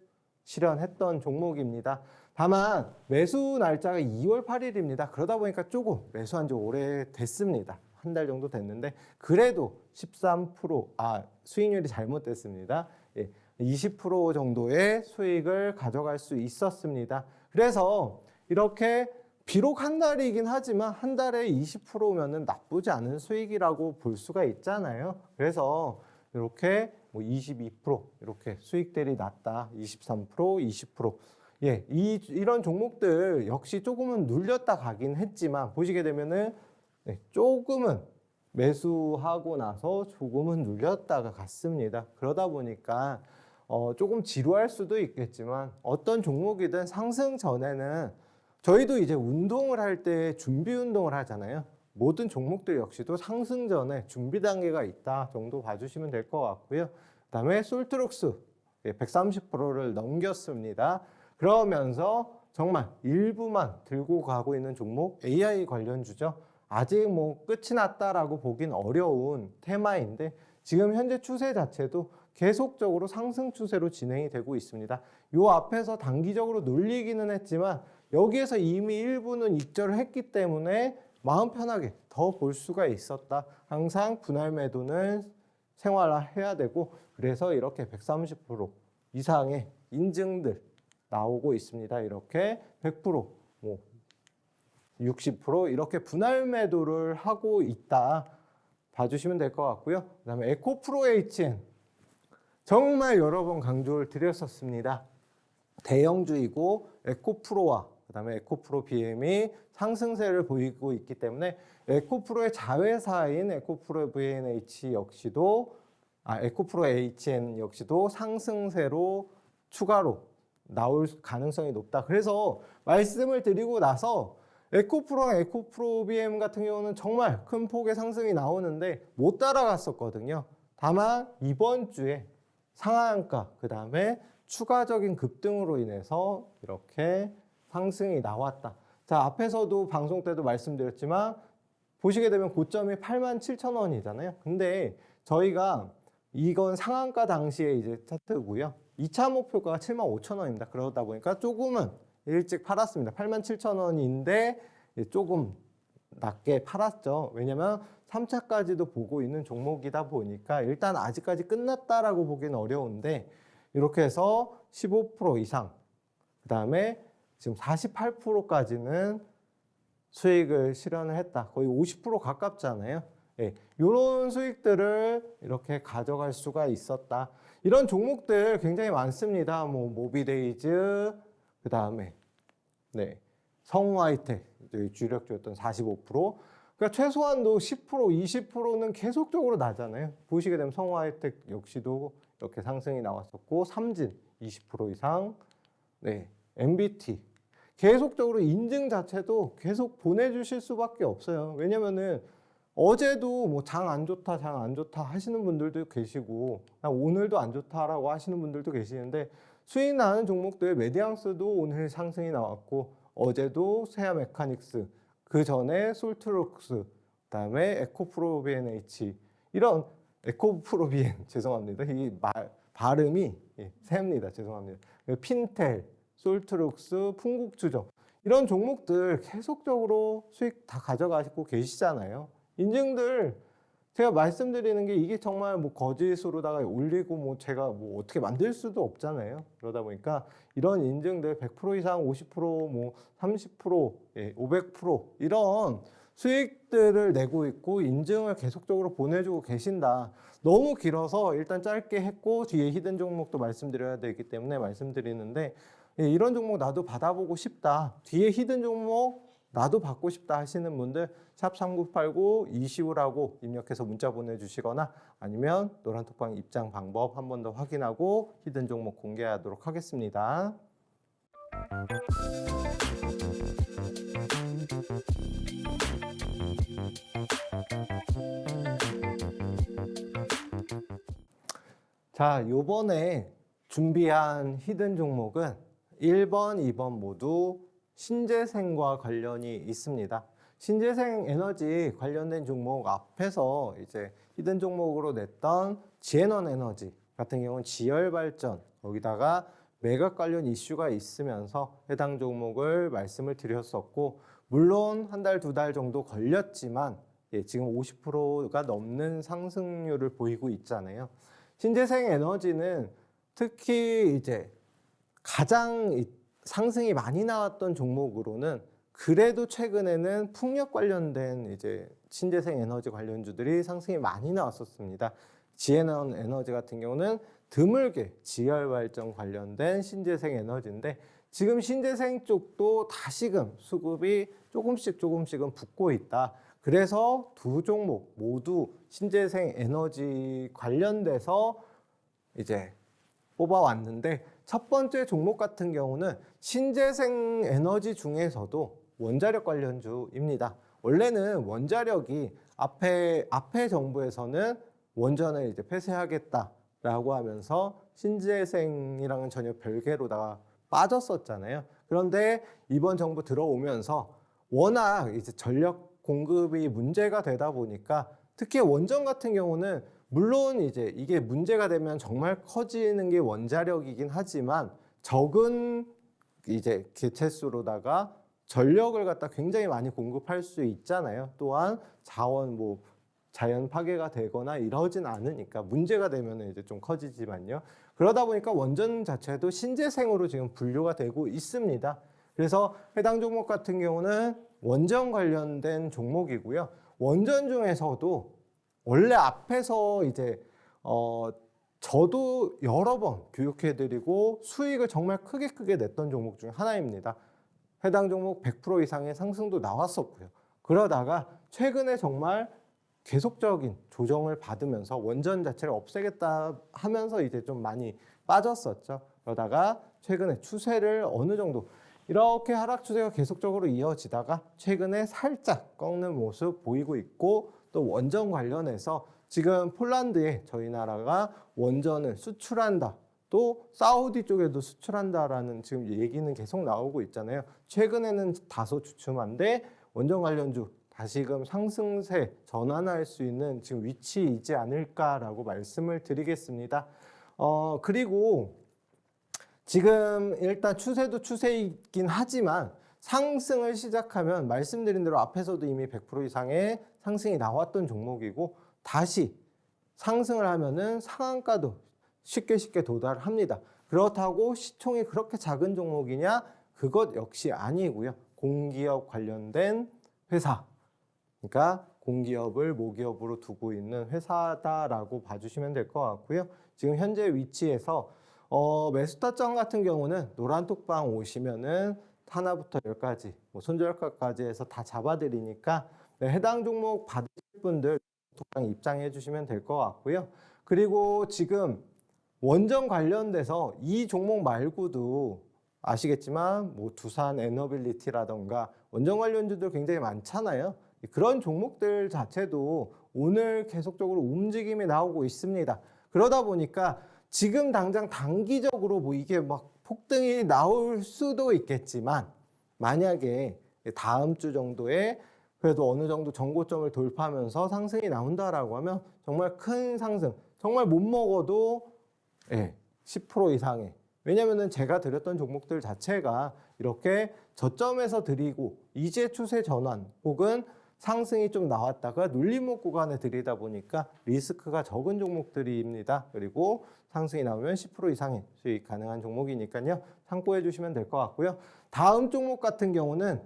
실현했던 종목입니다. 다만 매수 날짜가 2월 8일입니다. 그러다 보니까 조금 매수한 지 오래됐습니다. 한 달 정도 됐는데 그래도 13%, 수익률이 잘못됐습니다. 20% 정도의 수익을 가져갈 수 있었습니다. 그래서 이렇게 비록 한 달이긴 하지만 한 달에 20%면은 나쁘지 않은 수익이라고 볼 수가 있잖아요. 그래서 이렇게 22% 이렇게 수익들이 났다. 23%, 20%. 이런 종목들 역시 조금은 눌렸다 가긴 했지만 보시게 되면은 조금은 매수하고 나서 조금은 눌렸다가 갔습니다. 그러다 보니까 조금 지루할 수도 있겠지만 어떤 종목이든 상승 전에는 저희도 이제 운동을 할 때 준비 운동을 하잖아요. 모든 종목들 역시도 상승 전에 준비 단계가 있다 정도 봐주시면 될 것 같고요. 그 다음에 솔트록스 130%를 넘겼습니다. 그러면서 정말 일부만 들고 가고 있는 종목 AI 관련주죠. 아직 끝이 났다라고 보긴 어려운 테마인데 지금 현재 추세 자체도 계속적으로 상승 추세로 진행이 되고 있습니다. 요 앞에서 단기적으로 눌리기는 했지만 여기에서 이미 일부는 익절을 했기 때문에 마음 편하게 더 볼 수가 있었다. 항상 분할 매도는 생활화해야 되고, 그래서 이렇게 130% 이상의 인증들 나오고 있습니다. 이렇게 100%, 60% 이렇게 분할 매도를 하고 있다 봐주시면 될 것 같고요. 그 다음에 에코프로 HN 정말 여러 번 강조를 드렸었습니다. 대형주이고 에코프로와 그 다음에 에코프로 BM이 상승세를 보이고 있기 때문에 에코프로의 자회사인 에코프로 VNH 역시도 에코프로 HN 역시도 상승세로 추가로 나올 가능성이 높다. 그래서 말씀을 드리고 나서 에코프로랑 에코프로비엠 같은 경우는 정말 큰 폭의 상승이 나오는데 못 따라갔었거든요. 다만 이번 주에 상한가, 그 다음에 추가적인 급등으로 인해서 이렇게 상승이 나왔다. 자, 앞에서도 방송 때도 말씀드렸지만 보시게 되면 고점이 87,000원이잖아요. 근데 저희가 이건 상한가 당시에 이제 차트고요. 2차 목표가 75,000원입니다. 그러다 보니까 조금은 일찍 팔았습니다. 87,000원인데 조금 낮게 팔았죠. 왜냐면 3차까지도 보고 있는 종목이다 보니까 일단 아직까지 끝났다라고 보기는 어려운데 이렇게 해서 15% 이상, 그 다음에 지금 48%까지는 수익을 실현을 했다. 거의 50% 가깝잖아요. 예, 이런 수익들을 이렇게 가져갈 수가 있었다. 이런 종목들 굉장히 많습니다. 뭐 모비데이즈, 그 다음에 네, 성우하이텍 주력주였던 45%. 그러니까 최소한도 10%, 20%는 계속적으로 나잖아요. 보시게 되면 성우하이텍 역시도 이렇게 상승이 나왔었고, 삼진 20% 이상, 네, MBT 계속적으로 인증 자체도 계속 보내주실 수밖에 없어요. 왜냐면은 어제도 뭐 장 안 좋다, 장 안 좋다 하시는 분들도 계시고, 오늘도 안 좋다라고 하시는 분들도 계시는데, 수익 나는 종목들 메디앙스도 오늘 상승이 나왔고, 어제도 세아 메카닉스, 그 전에 솔트록스, 그다음에 에코프로비엔H, 이런 에코프로비엔 죄송합니다. 이 발음이 셉니다. 죄송합니다. 핀텔, 솔트록스, 풍국주점, 이런 종목들 계속적으로 수익 다 가져가시고 계시잖아요. 인증들 제가 말씀드리는 게 이게 정말 뭐 거짓으로다가 올리고 뭐 제가 뭐 어떻게 만들 수도 없잖아요. 그러다 보니까 이런 인증들 100% 이상, 50%, 뭐 30%, 500% 이런 수익들을 내고 있고 인증을 계속적으로 보내주고 계신다. 너무 길어서 일단 짧게 했고 뒤에 히든 종목도 말씀드려야 되기 때문에 말씀드리는데, 이런 종목 나도 받아보고 싶다. 뒤에 히든 종목 나도 받고 싶다 하시는 분들 샵 3989 이시우라고 입력해서 문자 보내주시거나 아니면 노란톡방 입장 방법 한 번 더 확인하고 히든 종목 공개하도록 하겠습니다. 자, 요번에 준비한 히든 종목은 1번, 2번 모두 신재생과 관련이 있습니다. 신재생 에너지 관련된 종목 앞에서 이제 히든 종목으로 냈던 지에넌 에너지 같은 경우는 지열 발전, 거기다가 매각 관련 이슈가 있으면서 해당 종목을 말씀을 드렸었고, 물론 한 달, 두 달 정도 걸렸지만 지금 50%가 넘는 상승률을 보이고 있잖아요. 신재생 에너지는 특히 이제 가장 상승이 많이 나왔던 종목으로는 그래도 최근에는 풍력 관련된 이제 신재생 에너지 관련주들이 상승이 많이 나왔었습니다. 지에넌 에너지 같은 경우는 드물게 지열 발전 관련된 신재생 에너지인데, 지금 신재생 쪽도 다시금 수급이 조금씩은 붙고 있다. 그래서 두 종목 모두 신재생 에너지 관련돼서 이제 뽑아왔는데, 첫 번째 종목 같은 경우는 신재생 에너지 중에서도 원자력 관련주입니다. 원래는 원자력이 앞에 정부에서는 원전을 이제 폐쇄하겠다라고 하면서 신재생이랑은 전혀 별개로다가 빠졌었잖아요. 그런데 이번 정부 들어오면서 워낙 이제 전력 공급이 문제가 되다 보니까, 특히 원전 같은 경우는 물론 이제 이게 문제가 되면 정말 커지는 게 원자력이긴 하지만 적은 이제 개체수로다가 전력을 갖다 굉장히 많이 공급할 수 있잖아요. 또한 자원 뭐 자연 파괴가 되거나 이러진 않으니까 문제가 되면 이제 좀 커지지만요. 그러다 보니까 원전 자체도 신재생으로 지금 분류가 되고 있습니다. 그래서 해당 종목 같은 경우는 원전 관련된 종목이고요. 원전 중에서도 원래 앞에서 이제 저도 여러 번 교육해드리고 수익을 정말 크게 냈던 종목 중 하나입니다. 해당 종목 100% 이상의 상승도 나왔었고요. 그러다가 최근에 정말 계속적인 조정을 받으면서 원전 자체를 없애겠다 하면서 이제 좀 많이 빠졌었죠. 그러다가 최근에 추세를 어느 정도 이렇게 하락 추세가 계속적으로 이어지다가 최근에 살짝 꺾는 모습 보이고 있고, 또 원전 관련해서 지금 폴란드에 저희 나라가 원전을 수출한다, 또 사우디 쪽에도 수출한다라는 지금 얘기는 계속 나오고 있잖아요. 최근에는 다소 주춤한데 원전 관련주 다시금 상승세 전환할 수 있는 지금 위치이지 않을까라고 말씀을 드리겠습니다. 그리고 지금 일단 추세도 추세이긴 하지만 상승을 시작하면 말씀드린 대로 앞에서도 이미 100% 이상의 상승이 나왔던 종목이고, 다시 상승을 하면은 상한가도 쉽게 도달합니다. 그렇다고 시총이 그렇게 작은 종목이냐? 그것 역시 아니고요. 공기업 관련된 회사, 그러니까 공기업을 모기업으로 두고 있는 회사다라고 봐주시면 될 것 같고요. 지금 현재 위치에서 매수 타점 같은 경우는 노란톡방 오시면은 하나부터 10까지, 손절가까지 해서 다 잡아드리니까 해당 종목 받으실 분들 톡방 입장해 주시면 될 것 같고요. 그리고 지금 원전 관련돼서 이 종목 말고도 아시겠지만 두산 에너빌리티라던가 원전 관련주들 굉장히 많잖아요. 그런 종목들 자체도 오늘 계속적으로 움직임이 나오고 있습니다. 그러다 보니까 지금 당장 단기적으로 이게 막 폭등이 나올 수도 있겠지만, 만약에 다음 주 정도에 그래도 어느 정도 정고점을 돌파하면서 상승이 나온다라고 하면 정말 큰 상승, 정말 못 먹어도 10% 이상의, 왜냐면은 제가 드렸던 종목들 자체가 이렇게 저점에서 드리고 이제 추세 전환 혹은 상승이 좀 나왔다가 눌림목 구간에 들이다 보니까 리스크가 적은 종목들입니다. 그리고 상승이 나오면 10% 이상의 수익 가능한 종목이니까요. 참고해 주시면 될 것 같고요. 다음 종목 같은 경우는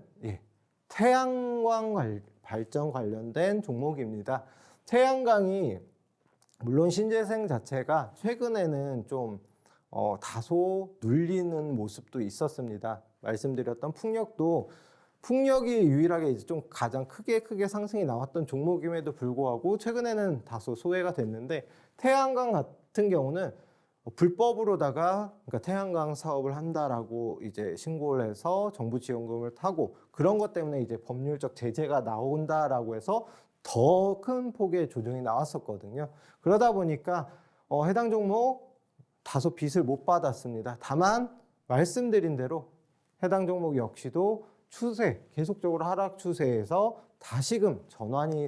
태양광 발전 관련된 종목입니다. 태양광이 물론 신재생 자체가 최근에는 좀 다소 눌리는 모습도 있었습니다. 말씀드렸던 풍력이 유일하게 이제 좀 가장 크게 상승이 나왔던 종목임에도 불구하고 최근에는 다소 소외가 됐는데, 태양광 같은 경우는 불법으로다가, 그러니까 태양광 사업을 한다라고 이제 신고를 해서 정부 지원금을 타고 그런 것 때문에 이제 법률적 제재가 나온다라고 해서 더 큰 폭의 조정이 나왔었거든요. 그러다 보니까 해당 종목 다소 빚을 못 받았습니다. 다만 말씀드린 대로 해당 종목 역시도 추세, 계속적으로 하락 추세에서 다시금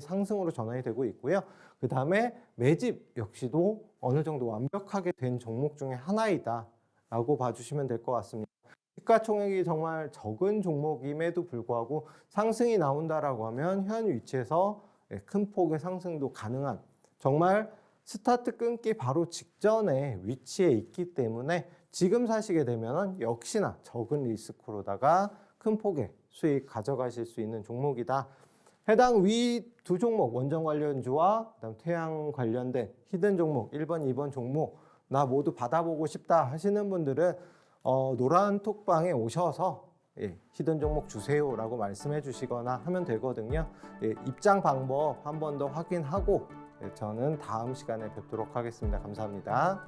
상승으로 전환이 되고 있고요. 그 다음에 매집 역시도 어느 정도 완벽하게 된 종목 중에 하나이다 라고 봐주시면 될 것 같습니다. 시가총액이 정말 적은 종목임에도 불구하고 상승이 나온다라고 하면 현 위치에서 큰 폭의 상승도 가능한, 정말 스타트 끊기 바로 직전에 위치에 있기 때문에 지금 사시게 되면 역시나 적은 리스크로다가 큰 폭의 수익 가져가실 수 있는 종목이다. 해당 위 두 종목, 원전 관련주와 그다음 태양 관련된 히든 종목 1번, 2번 종목 나 모두 받아보고 싶다 하시는 분들은 노란 톡방에 오셔서 히든 종목 주세요라고 말씀해 주시거나 하면 되거든요. 입장 방법 한 번 더 확인하고 저는 다음 시간에 뵙도록 하겠습니다. 감사합니다.